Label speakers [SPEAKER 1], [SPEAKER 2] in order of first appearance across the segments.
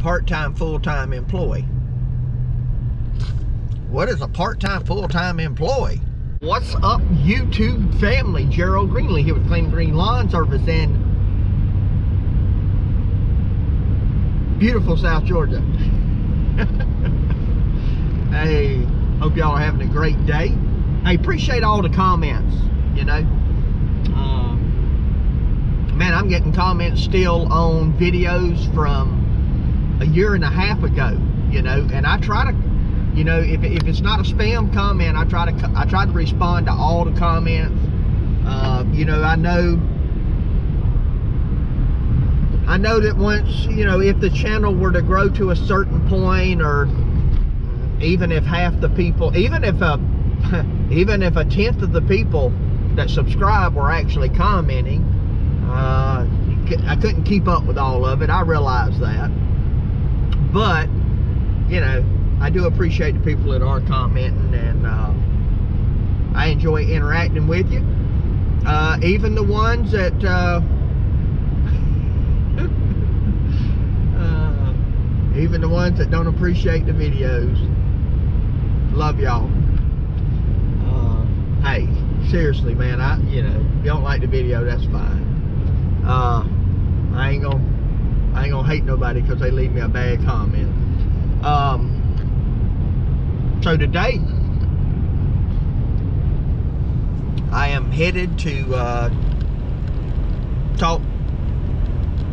[SPEAKER 1] part-time, full-time employee? What is a part-time, full-time employee? What's up, YouTube family? Gerald Greenlee here with Clean Green Lawn Service in beautiful South Georgia. Hey, hope y'all are having a great day. I appreciate all the comments, you know. Man, I'm getting comments still on videos from a year and a half ago, you know, and I try to, you know, if it's not a spam comment, I try to respond to all the comments. You know, I know that once, you know, if the channel were to grow to a certain point, or even if half the people, even if a tenth of the people that subscribe were actually commenting, I couldn't keep up with all of it. I realize that, but you know, I do appreciate the people that are commenting, and I enjoy interacting with you. Even the ones that even the ones that don't appreciate the videos. Love y'all. Hey, seriously, man, you know, if you don't like the video, that's fine. I ain't gonna hate nobody because they leave me a bad comment. So today I am headed to talk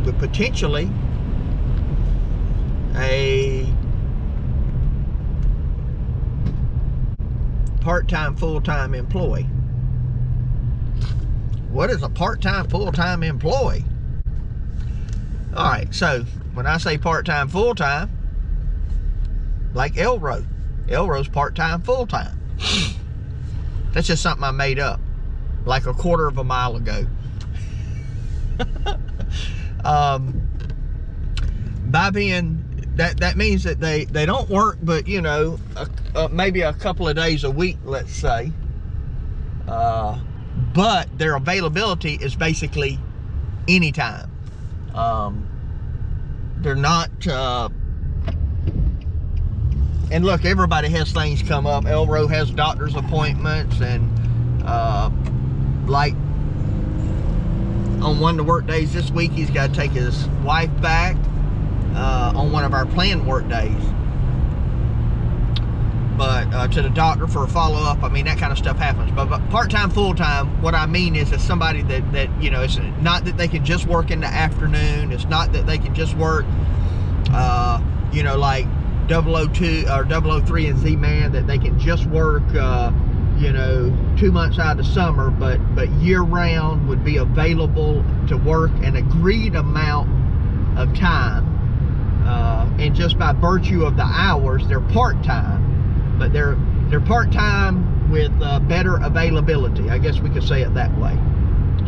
[SPEAKER 1] with potentially a part-time, full-time employee. What is a part-time, full-time employee? All right, so when I say part-time, full-time, like Elro's part-time, full-time. That's just something I made up like a quarter of a mile ago. By being that means that they don't work, but you know, maybe a couple of days a week, let's say. But their availability is basically anytime. They're not, and look, everybody has things come up. Elro has doctor's appointments, and like on one of the work days this week, he's got to take his wife back on one of our planned work days. But to the doctor for a follow-up. I mean, that kind of stuff happens. But part-time, full-time, what I mean is it's somebody that you know, it's not that they can just work in the afternoon. It's not that they can just work, you know, like 002 or 003 and Z-Man, that they can just work, you know, 2 months out of the summer, but year-round would be available to work an agreed amount of time. And just by virtue of the hours, they're part-time. But they're part-time with better availability. I guess we could say it that way.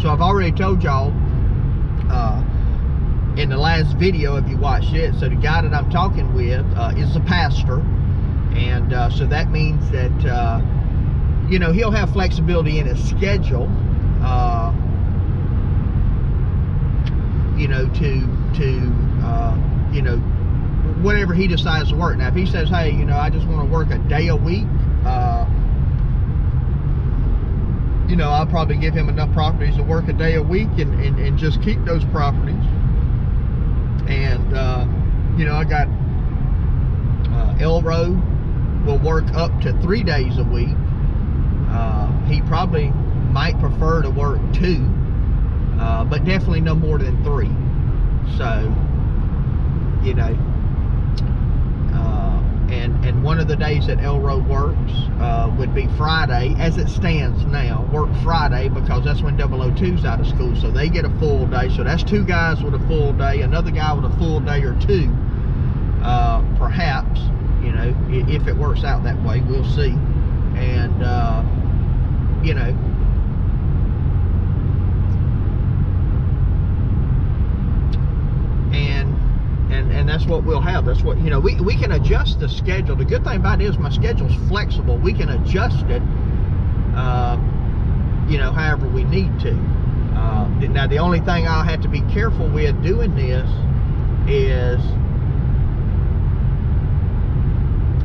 [SPEAKER 1] So I've already told y'all in the last video, if you watched it, so the guy that I'm talking with is a pastor. And so that means that, you know, he'll have flexibility in his schedule, you know, to you know, whatever he decides to work. Now, if he says, hey, you know, I just want to work a day a week, you know, I'll probably give him enough properties to work a day a week and just keep those properties. And, you know, I got Elro will work up to 3 days a week. He probably might prefer to work 2, but definitely no more than 3. So, you know, and one of the days that Elro works would be Friday, as it stands now. Work Friday because that's when 002's out of school, so they get a full day. So that's 2 guys with a full day, another guy with a full day or 2, perhaps, you know, if it works out that way. We'll see. And you know, and that's what we'll have. That's what, you know, we can adjust the schedule. The good thing about it is my schedule's flexible. We can adjust it, you know, however we need to. Now, the only thing I'll have to be careful with doing this is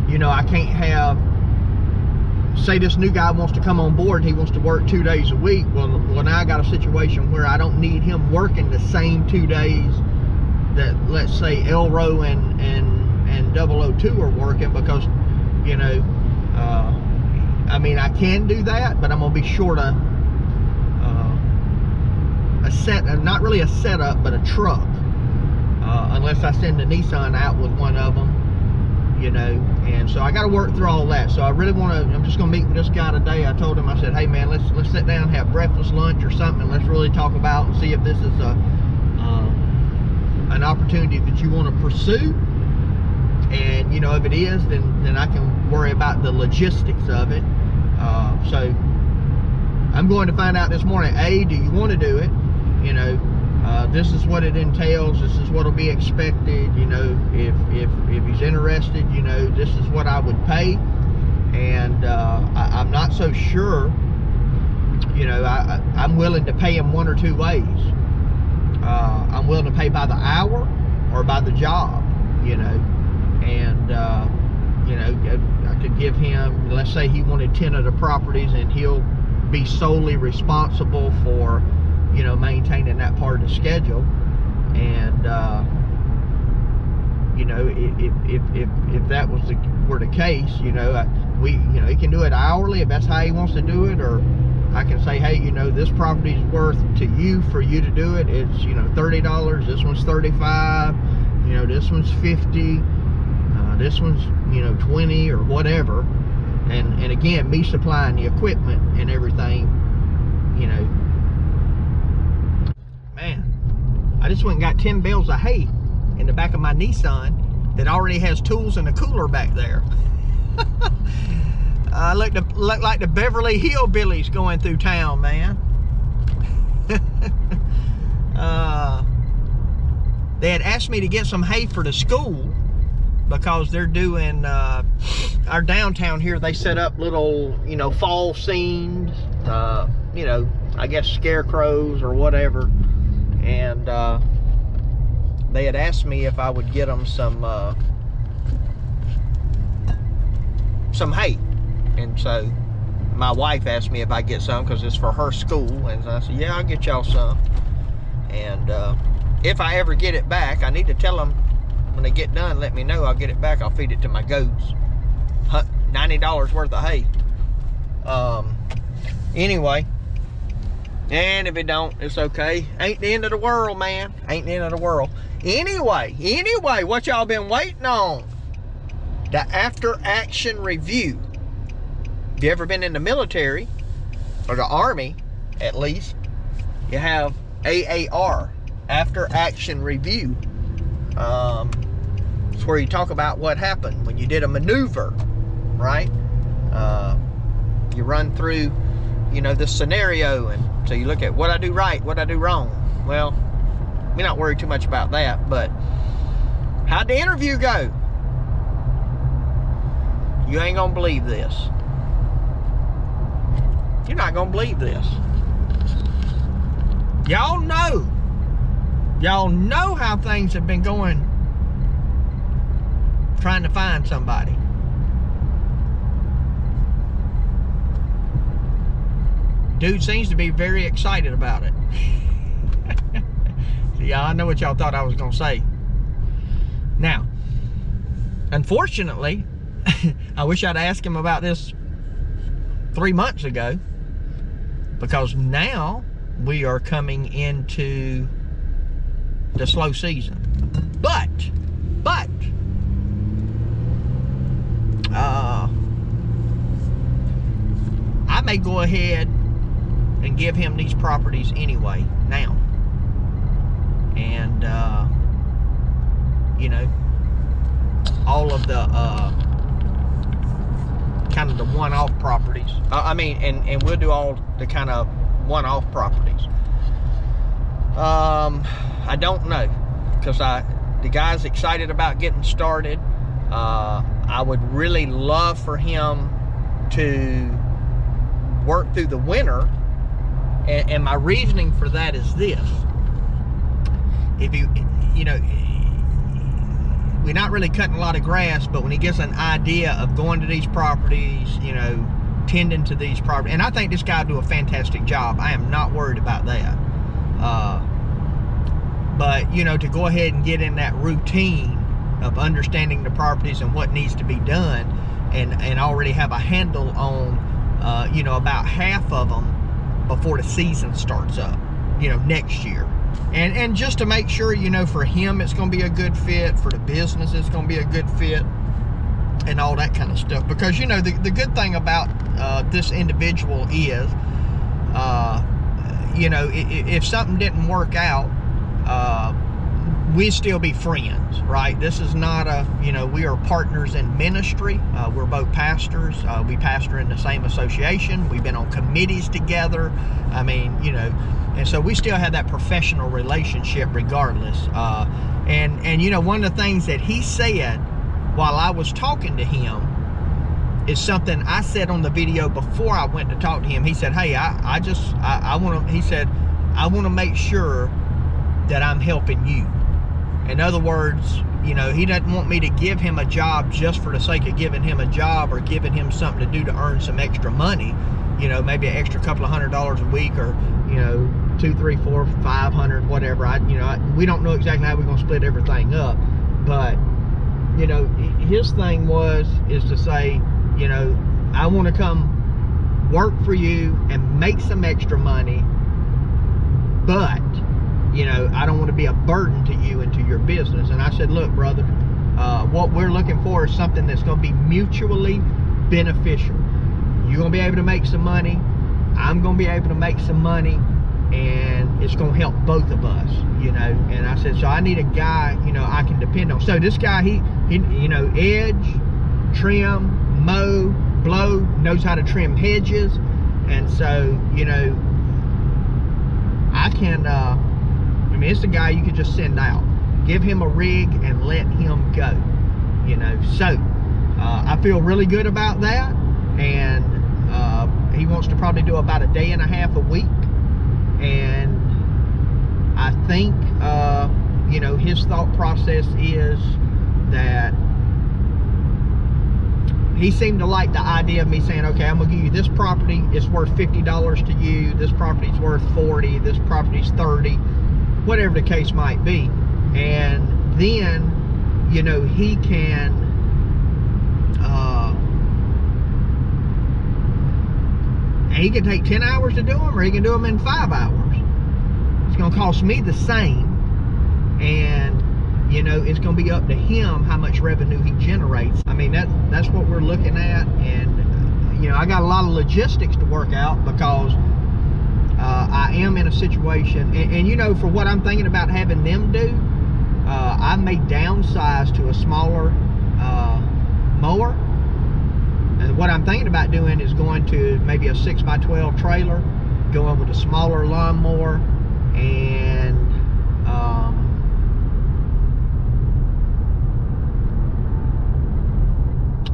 [SPEAKER 1] you know, I can't have, say this new guy wants to come on board, he wants to work 2 days a week. Well, now I got a situation where I don't need him working the same 2 days that, let's say, Elro and 002 are working, because, you know, I mean, I can do that, but I'm gonna be short a not really a setup, but a truck, unless I send the Nissan out with one of them, you know. And so I got to work through all that. So I really want to, I'm just going to meet with this guy today. I told him, I said, hey man, let's sit down, have breakfast, lunch or something, and let's really talk about and see if this is an opportunity that you want to pursue. And, you know, if it is, then I can worry about the logistics of it. So I'm going to find out this morning, A, do you want to do it? You know, this is what it entails. This is what will be expected. You know, if he's interested, you know, this is what I would pay. And I'm not so sure. You know, I'm willing to pay him one or two ways. I'm willing to pay by the hour or by the job. You know, and you know, I could give him, let's say he wanted 10 of the properties, and he'll be solely responsible for, you know, maintaining that part of the schedule. And you know, if that were the case, you know, you know, he can do it hourly if that's how he wants to do it, or I can say, hey, you know, this property is worth to you, for you to do it, it's, you know, $30, this one's $35, you know, this one's $50, this one's, you know, $20 or whatever. And again, me supplying the equipment and everything, you know. Man, I just went and got 10 bales of hay in the back of my Nissan that already has tools and a cooler back there. I look like the Beverly Hillbillies going through town, man. They had asked me to get some hay for the school, because they're doing, our downtown here, they set up little, you know, fall scenes, you know, I guess scarecrows or whatever. And they had asked me if I would get them some hay. And so my wife asked me if I get some, because it's for her school. And I said, yeah, I'll get y'all some. And if I ever get it back, I need to tell them, when they get done, let me know. I'll get it back. I'll feed it to my goats. $90 worth of hay. Anyway, and if it don't, it's okay. Ain't the end of the world, man. Ain't the end of the world. Anyway, what y'all been waiting on? The after action review. If you ever been in the military, or the Army at least, you have AAR, after action review. It's where you talk about what happened when you did a maneuver, right? You run through, you know, this scenario, and so you look at what I do right, what I do wrong. Well, we not worry too much about that, but how'd the interview go? You ain't gonna believe this. You're not gonna believe this. Y'all know how things have been going, trying to find somebody. Dude seems to be very excited about it. Yeah, I know what y'all thought I was gonna say. Now, unfortunately, I wish I'd asked him about this 3 months ago, because now we are coming into the slow season. But I may go ahead and give him these properties anyway now. And you know, all of the kind of the one-off properties. I mean, and we'll do all the kind of one-off properties. I don't know, because the guy's excited about getting started. I would really love for him to work through the winter, and my reasoning for that is this: if you know, we're not really cutting a lot of grass, but when he gets an idea of going to these properties, you know, tending to these properties, and I think this guy will do a fantastic job. I am not worried about that. But, you know, to go ahead and get in that routine of understanding the properties and what needs to be done, and already have a handle on, you know, about half of them before the season starts up, you know, next year. And just to make sure, you know, for him it's going to be a good fit, for the business it's going to be a good fit, and all that kind of stuff. Because, you know, the good thing about this individual is, you know, if something didn't work out, we'd still be friends, right? This is not a, you know, we are partners in ministry. We're both pastors. We pastor in the same association. We've been on committees together. I mean, you know, and so we still have that professional relationship regardless. And you know, one of the things that he said while I was talking to him is something I said on the video before I went to talk to him. He said, hey, I want to, he said, I want to make sure that I'm helping you. In other words, you know, he doesn't want me to give him a job just for the sake of giving him a job, or giving him something to do to earn some extra money, you know, maybe an extra couple of $100 a week, or, you know, $200, $300, $400, $500, whatever. We don't know exactly how we're going to split everything up, but, you know, his thing is to say, you know, I want to come work for you and make some extra money, but, you know, I don't want to be a burden to you and to your business. And I said, look, brother, what we're looking for is something that's going to be mutually beneficial. You're going to be able to make some money. I'm going to be able to make some money, and it's going to help both of us, you know. And I said, so I need a guy, you know, I can depend on. So this guy, he you know, edge, trim, mow, blow, knows how to trim hedges. And so, you know, I can, I mean, it's the guy you could just send out. Give him a rig and let him go, you know. So, I feel really good about that. And he wants to probably do about a day and a half a week. And I think, you know, his thought process is that he seemed to like the idea of me saying, okay, I'm gonna give you this property, it's worth $50 to you, this property's worth $40, this property's $30, whatever the case might be. And then, you know, he can he can take 10 hours to do them, or he can do them in 5 hours. It's gonna cost me the same, and, you know, it's gonna be up to him how much revenue he generates. I mean, that's what we're looking at. And, you know, I got a lot of logistics to work out, because I am in a situation, and you know, for what I'm thinking about having them do, I may downsize to a smaller mower. And what I'm thinking about doing is going to maybe a 6x12 trailer, going with a smaller lawnmower, and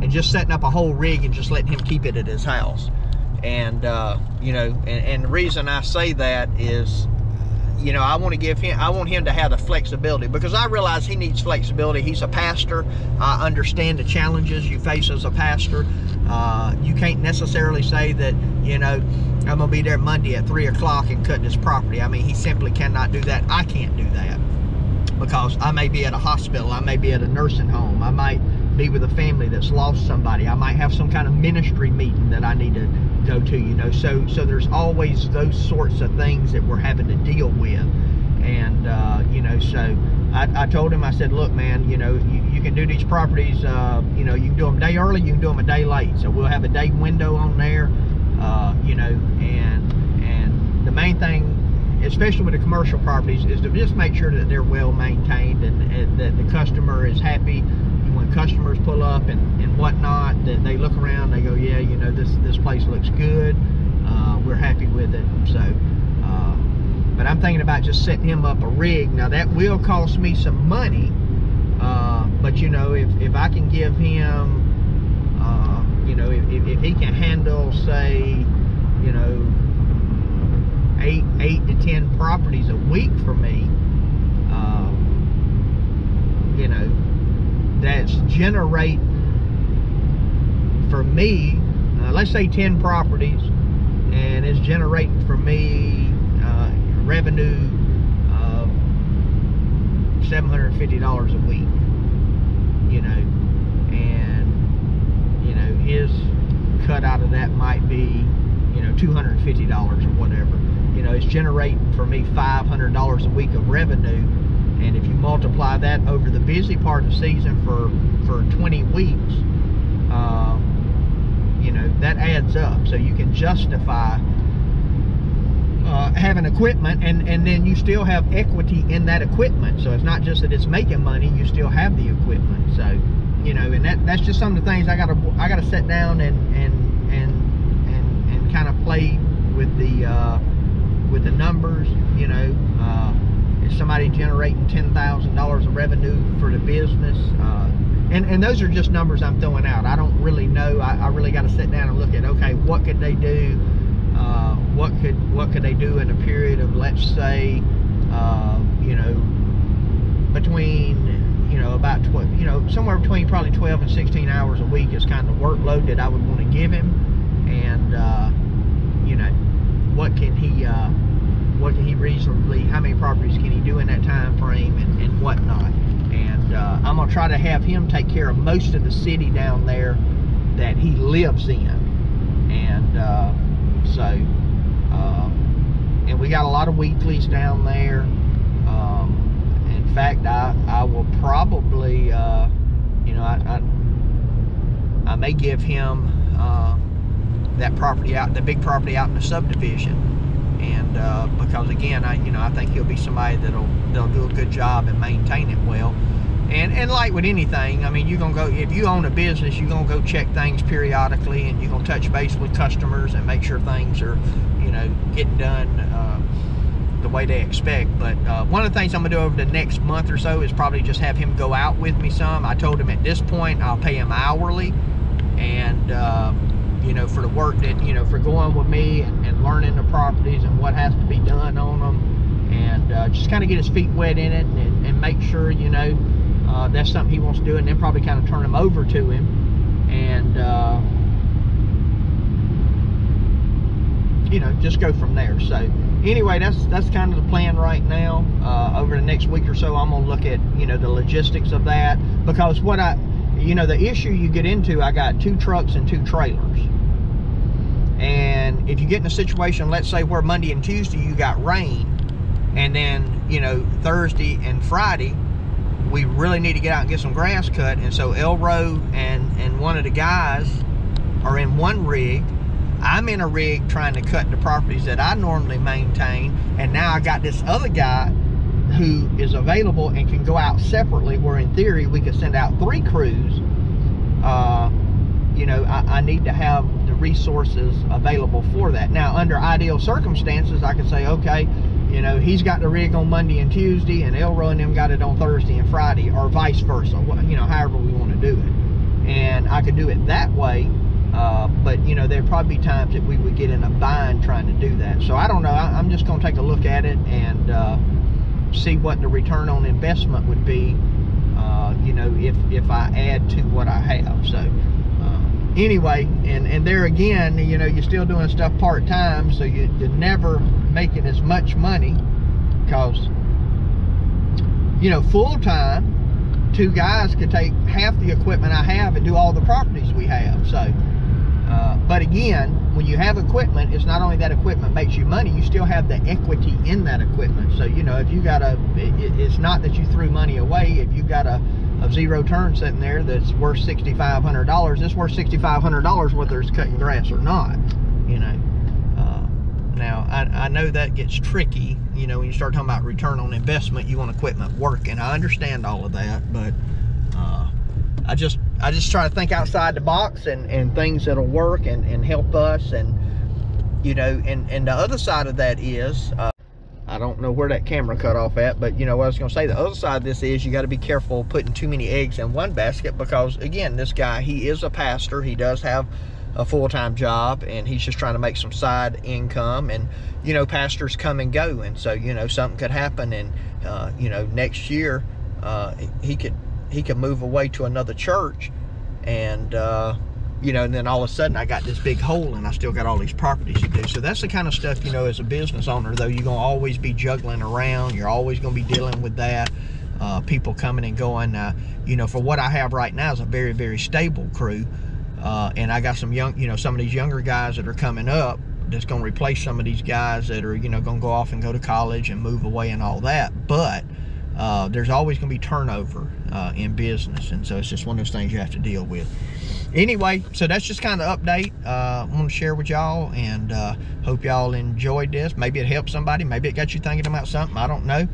[SPEAKER 1] just setting up a whole rig and just letting him keep it at his house. And you know, and the reason I say that is, you know, I want him to have the flexibility, because I realize he needs flexibility. He's a pastor. I understand the challenges you face as a pastor. You can't necessarily say that, you know, I'm gonna be there Monday at 3 o'clock and cut this property. I mean, he simply cannot do that. I can't do that, because I may be at a hospital, I may be at a nursing home, I might be with a family that's lost somebody, I might have some kind of ministry meeting that I need to go to, you know. So there's always those sorts of things that we're having to deal with. And you know, so I told him, I said, look, man, you know, you can do these properties, you know, you can do them a day early, you can do them a day late. So we'll have a day window on there, you know. And the main thing, especially with the commercial properties, is to just make sure that they're well maintained, and that the customer is happy. When customers pull up and whatnot, that they look around, they go, yeah, you know, this place looks good, we're happy with it. So but I'm thinking about just setting him up a rig. Now that will cost me some money, but you know, if I can give him, you know, if he can handle, say, you know, 8 to 10 properties a week for me, you know, that's generate for me, let's say 10 properties, and it's generating for me revenue of $750 a week, you know, and, you know, his cut out of that might be, you know, $250 or whatever. You know, it's generating for me $500 a week of revenue, and if you multiply that over the busy part of the season for 20 weeks, you know, that adds up. So you can justify having equipment, and then you still have equity in that equipment. So it's not just that it's making money, you still have the equipment. So, you know, and that's just some of the things I gotta sit down and kind of play with the numbers. You know, is somebody generating $10,000 of revenue for the business? And those are just numbers I'm throwing out. I don't really know. I really got to sit down and look at, okay, what could they do? What could they do in a period of, let's say, you know, between, you know, about 12, you know, somewhere between probably 12 and 16 hours a week is kind of the workload that I would want to give him. And you know, what can he reasonably, how many properties can he do in that time frame, and whatnot. And I'm gonna try to have him take care of most of the city down there that he lives in. And and we got a lot of weeklies down there. In fact, I will probably, you know, I may give him that property out, the big property out in the subdivision, and because again, I think he'll be somebody that'll do a good job and maintain it well. And like with anything, I mean, you're gonna go, if you own a business, you're gonna go check things periodically, and you're gonna touch base with customers and make sure things are, you know, getting done the way they expect. But one of the things I'm gonna do over the next month or so is probably just have him go out with me some. I told him at this point I'll pay him hourly, and you know, for the work that, you know, for going with me and learning the properties and what has to be done on them, and just kind of get his feet wet in it, and make sure, you know, that's something he wants to do, and then probably kind of turn him over to him. And you know, just go from there. So anyway, that's kind of the plan right now. Over the next week or so, I'm gonna look at, you know, the logistics of that, because what you know, the issue you get into, I got 2 trucks and 2 trailers. And if you get in a situation, let's say where Monday and Tuesday you got rain, and then, you know, Thursday and Friday we really need to get out and get some grass cut, and so Elro and one of the guys are in one rig, I'm in a rig trying to cut the properties that I normally maintain, and now I got this other guy who is available and can go out separately, where in theory we could send out 3 crews. You know, I need to have the resources available for that. Now, under ideal circumstances, I could say, okay, you know, he's got the rig on Monday and Tuesday, and Elro and them got it on Thursday and Friday, or vice versa, you know, however we want to do it. And I could do it that way, but, you know, there'd probably be times that we would get in a bind trying to do that. So I don't know, I'm just going to take a look at it and see what the return on investment would be, you know, if I add to what I have. So anyway, and there again, you know, you're still doing stuff part-time, so you're never making as much money, because, you know, full-time 2 guys could take half the equipment I have and do all the properties we have. So but again, when you have equipment, it's not only that equipment makes you money, you still have the equity in that equipment. So, you know, if you got it's not that you threw money away. If you got a 0 turn sitting there that's worth $6,500, it's worth $6,500 whether it's cutting grass or not, you know. Now, I know that gets tricky, you know, when you start talking about return on investment, you want equipment working. I understand all of that, but I just try to think outside the box, and things that'll work and help us. And, you know, and the other side of that is, I don't know where that camera cut off at, but, you know, what I was going to say, the other side of this is you got to be careful putting too many eggs in one basket, because, again, this guy, he is a pastor. He does have a full-time job, and he's just trying to make some side income. And, you know, pastors come and go, and so, you know, something could happen, and you know, next year he could move away to another church, and you know, and then all of a sudden I got this big hole, and I still got all these properties to do. So that's the kind of stuff, you know, as a business owner, though, you're gonna always be juggling around. You're always gonna be dealing with that. People coming and going. You know, for what I have right now is a very, very stable crew, and I got some young, you know, some of these younger guys that are coming up that's going to replace some of these guys that are, you know, going to go off and go to college and move away and all that. But there's always going to be turnover in business, and so it's just one of those things you have to deal with. Anyway, so that's just kind of update I want to share with y'all, and hope y'all enjoyed this. Maybe it helped somebody, maybe it got you thinking about something, I don't know.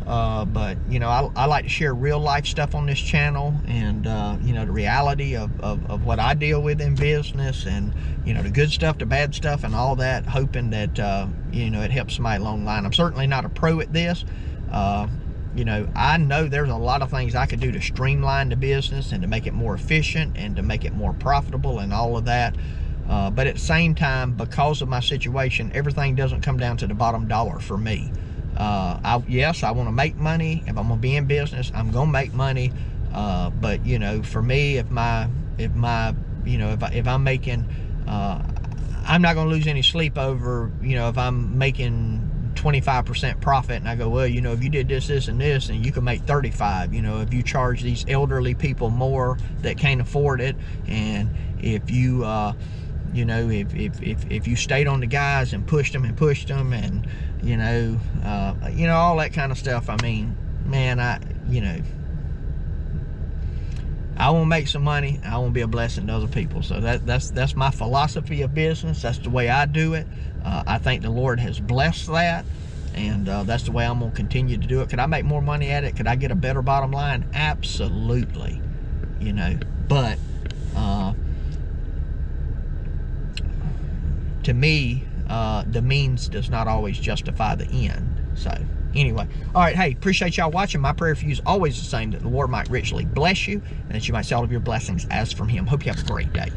[SPEAKER 1] But you know, I like to share real life stuff on this channel, and you know, the reality of what I deal with in business, and you know, the good stuff, the bad stuff, and all that, hoping that you know, it helps somebody along the line. I'm certainly not a pro at this. You know, I know there's a lot of things I could do to streamline the business and to make it more efficient and to make it more profitable and all of that. But at the same time, because of my situation, everything doesn't come down to the bottom dollar for me. Yes, I want to make money. If I'm gonna be in business, I'm gonna make money. But you know, for me, if I'm making, I'm not gonna lose any sleep over, you know, if I'm making 25% profit, and I go, well, you know, if you did this, this, and this, and you can make 35. You know, if you charge these elderly people more that can't afford it, and if you you know, if you stayed on the guys and pushed them, and you know, all that kind of stuff. I mean, man, you know, I want to make some money. I want to be a blessing to other people. So that's my philosophy of business. That's the way I do it. I think the Lord has blessed that, and that's the way I'm going to continue to do it. Could I make more money at it? Could I get a better bottom line? Absolutely. You know, but to me, the means does not always justify the end. So anyway, all right, hey, appreciate y'all watching. My prayer for you is always the same, that the Lord might richly bless you, and that you might see all of your blessings as from him. Hope you have a great day.